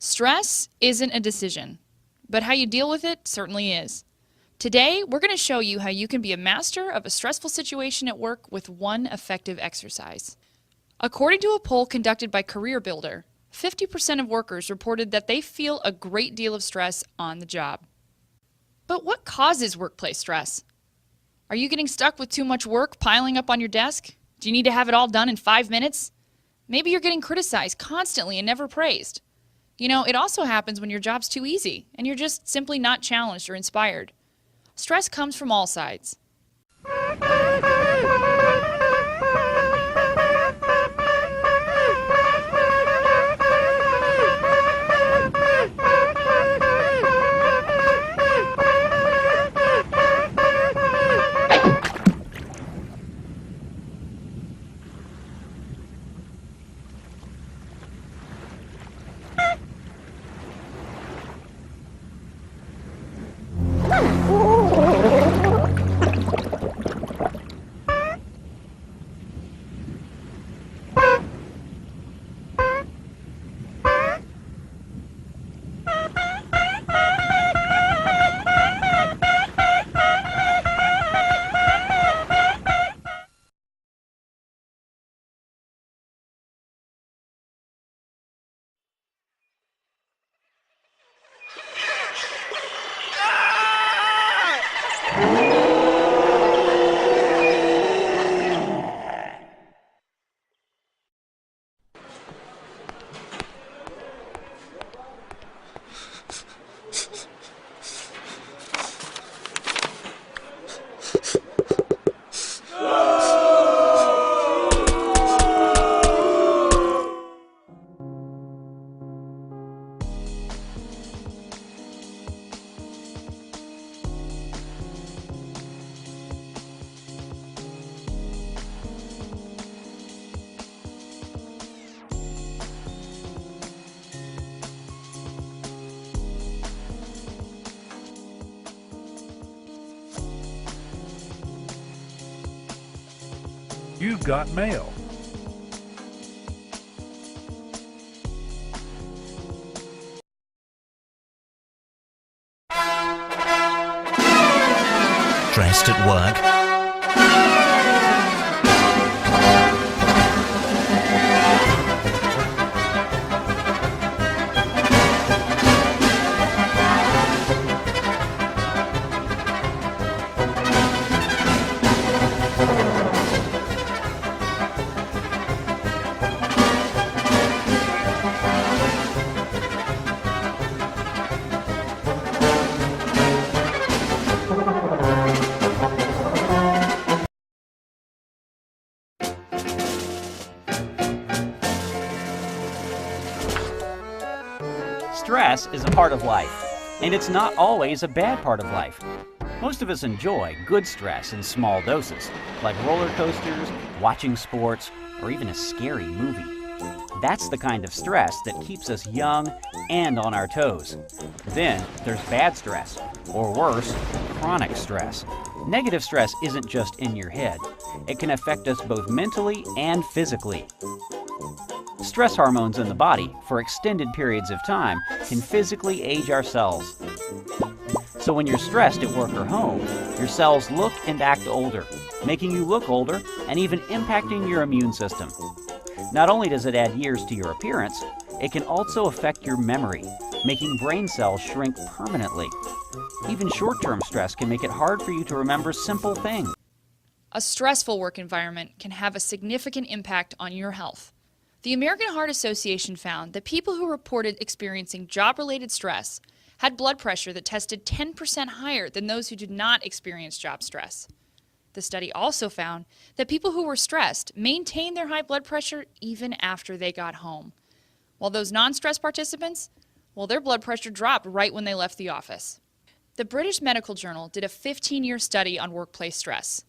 Stress isn't a decision, but how you deal with it certainly is. Today, we're going to show you how you can be a master of a stressful situation at work with one effective exercise. According to a poll conducted by CareerBuilder, 50% of workers reported that they feel a great deal of stress on the job. But what causes workplace stress? Are you getting stuck with too much work piling up on your desk? Do you need to have it all done in 5 minutes? Maybe you're getting criticized constantly and never praised. It also happens when your job's too easy and you're just simply not challenged or inspired. Stress comes from all sides. You've got mail. Stressed at work? Stress is a part of life, and it's not always a bad part of life. Most of us enjoy good stress in small doses, like roller coasters, watching sports, or even a scary movie. That's the kind of stress that keeps us young and on our toes. Then there's bad stress, or worse, chronic stress. Negative stress isn't just in your head. It can affect us both mentally and physically. Stress hormones in the body for extended periods of time can physically age our cells. So when you're stressed at work or home, your cells look and act older, making you look older and even impacting your immune system. Not only does it add years to your appearance, it can also affect your memory, making brain cells shrink permanently. Even short-term stress can make it hard for you to remember simple things. A stressful work environment can have a significant impact on your health. The American Heart Association found that people who reported experiencing job-related stress had blood pressure that tested 10% higher than those who did not experience job stress. The study also found that people who were stressed maintained their high blood pressure even after they got home. While those non-stress participants, their blood pressure dropped right when they left the office. The British Medical Journal did a 15-year study on workplace stress.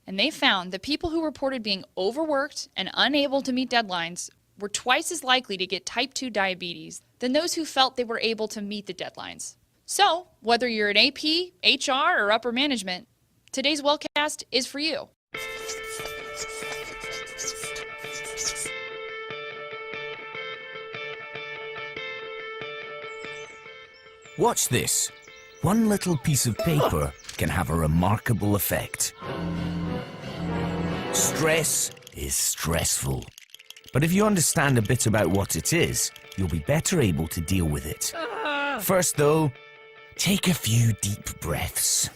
And they found that people who reported being overworked and unable to meet deadlines were twice as likely to get type 2 diabetes than those who felt they were able to meet the deadlines. So, whether you're an AP, HR, or upper management, today's Wellcast is for you. Watch this. One little piece of paper can have a remarkable effect. Stress is stressful. But if you understand a bit about what it is, you'll be better able to deal with it. First, though, take a few deep breaths.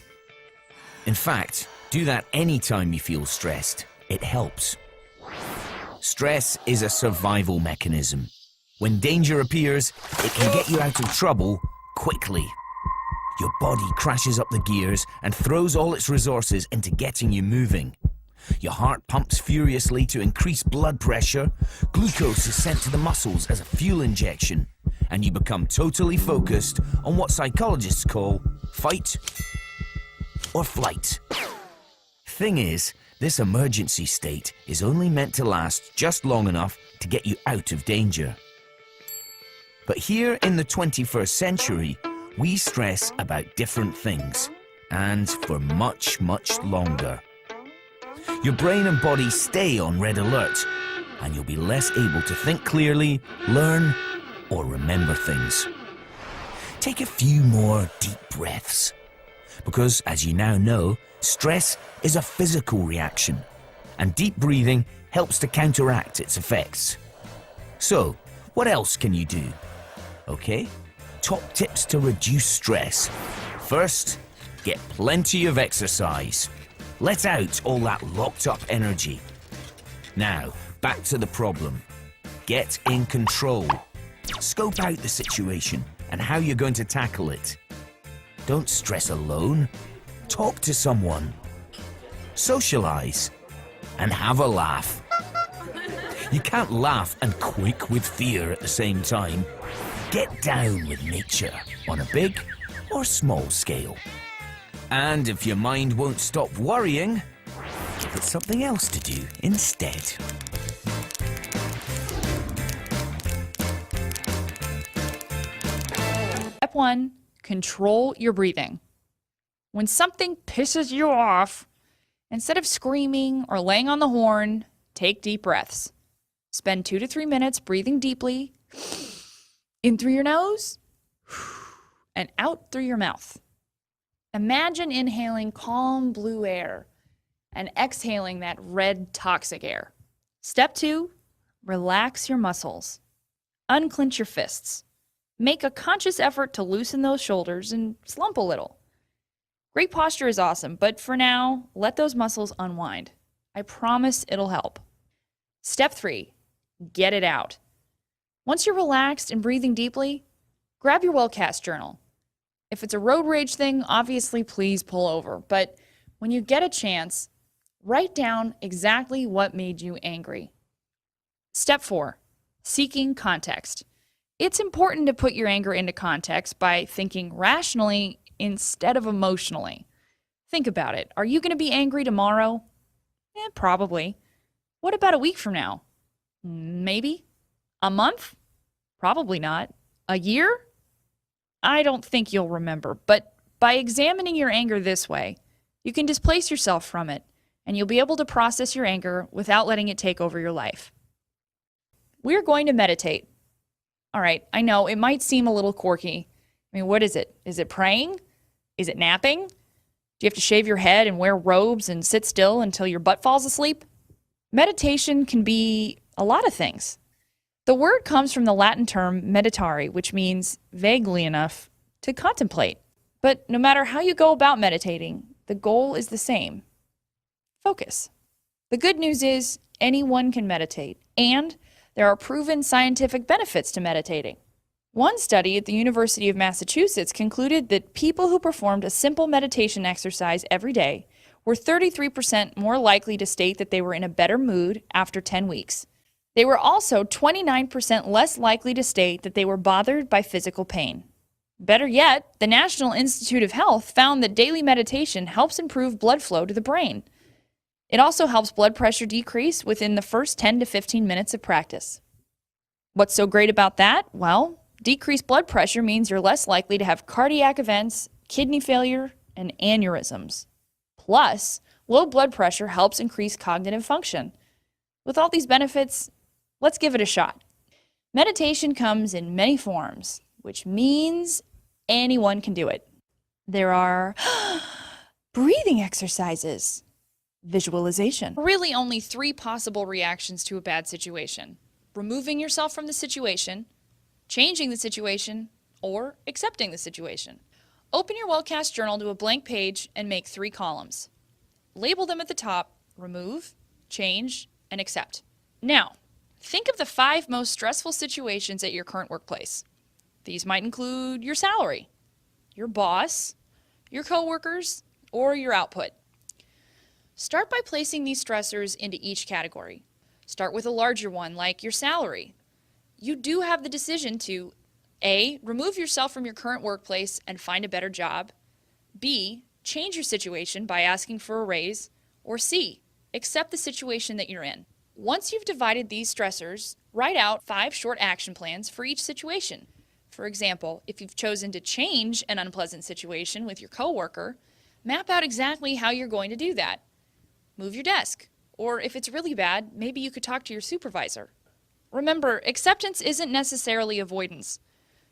In fact, do that anytime you feel stressed. It helps. Stress is a survival mechanism. When danger appears, it can get you out of trouble quickly. Your body crashes up the gears and throws all its resources into getting you moving. Your heart pumps furiously to increase blood pressure, glucose is sent to the muscles as a fuel injection, and you become totally focused on what psychologists call fight or flight. Thing is, this emergency state is only meant to last just long enough to get you out of danger. But here in the 21st century, we stress about different things, and for much, much longer. Your brain and body stay on red alert, and you'll be less able to think clearly, learn, or remember things. Take a few more deep breaths, because as you now know, stress is a physical reaction, and deep breathing helps to counteract its effects. So, what else can you do? Okay, top tips to reduce stress. First, get plenty of exercise. Let out all that locked up energy. Now, back to the problem. Get in control. Scope out the situation and how you're going to tackle it. Don't stress alone. Talk to someone. Socialize. And have a laugh. You can't laugh and quake with fear at the same time. Get down with nature on a big or small scale. And if your mind won't stop worrying, give it something else to do instead. Step 1, control your breathing. When something pisses you off, instead of screaming or laying on the horn, take deep breaths. Spend 2 to 3 minutes breathing deeply, in through your nose, and out through your mouth. Imagine inhaling calm blue air and exhaling that red toxic air. Step 2, relax your muscles. Unclench your fists. Make a conscious effort to loosen those shoulders and slump a little. Great posture is awesome, but for now, let those muscles unwind. I promise it'll help. Step 3, get it out. Once you're relaxed and breathing deeply, grab your Wellcast journal. If it's a road rage thing, obviously please pull over. But when you get a chance, write down exactly what made you angry. Step 4, seeking context. It's important to put your anger into context by thinking rationally instead of emotionally. Think about it. Are you going to be angry tomorrow? Probably. What about a week from now? Maybe. A month? Probably not. A year? I don't think you'll remember, but by examining your anger this way, you can displace yourself from it, and you'll be able to process your anger without letting it take over your life. We're going to meditate. All right, I know, it might seem a little quirky. I mean, what is it? Is it praying? Is it napping? Do you have to shave your head and wear robes and sit still until your butt falls asleep? Meditation can be a lot of things. The word comes from the Latin term meditare, which means, vaguely enough, to contemplate. But no matter how you go about meditating, the goal is the same. Focus. The good news is anyone can meditate, and there are proven scientific benefits to meditating. One study at the University of Massachusetts concluded that people who performed a simple meditation exercise every day were 33% more likely to state that they were in a better mood after 10 weeks. They were also 29% less likely to state that they were bothered by physical pain. Better yet, the National Institute of Health found that daily meditation helps improve blood flow to the brain. It also helps blood pressure decrease within the first 10 to 15 minutes of practice. What's so great about that? Well, decreased blood pressure means you're less likely to have cardiac events, kidney failure, and aneurysms. Plus, low blood pressure helps increase cognitive function. With all these benefits, let's give it a shot. Meditation comes in many forms, which means anyone can do it. There are breathing exercises, visualization. Really only 3 possible reactions to a bad situation: removing yourself from the situation, changing the situation, or accepting the situation. Open your Wellcast journal to a blank page and make 3 columns. Label them at the top: remove, change, and accept. Now, think of the 5 most stressful situations at your current workplace. These might include your salary, your boss, your coworkers, or your output. Start by placing these stressors into each category. Start with a larger one, like your salary. You do have the decision to A, remove yourself from your current workplace and find a better job, B, change your situation by asking for a raise, or C, accept the situation that you're in. Once you've divided these stressors, write out 5 short action plans for each situation. For example, if you've chosen to change an unpleasant situation with your coworker, map out exactly how you're going to do that. Move your desk, or if it's really bad, maybe you could talk to your supervisor. Remember, acceptance isn't necessarily avoidance.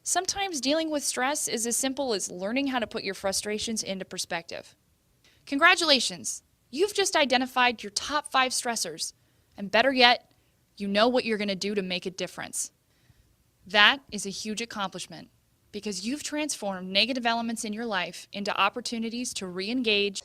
Sometimes dealing with stress is as simple as learning how to put your frustrations into perspective. Congratulations! You've just identified your top 5 stressors, and better yet, you know what you're going to do to make a difference. That is a huge accomplishment because you've transformed negative elements in your life into opportunities to re-engage.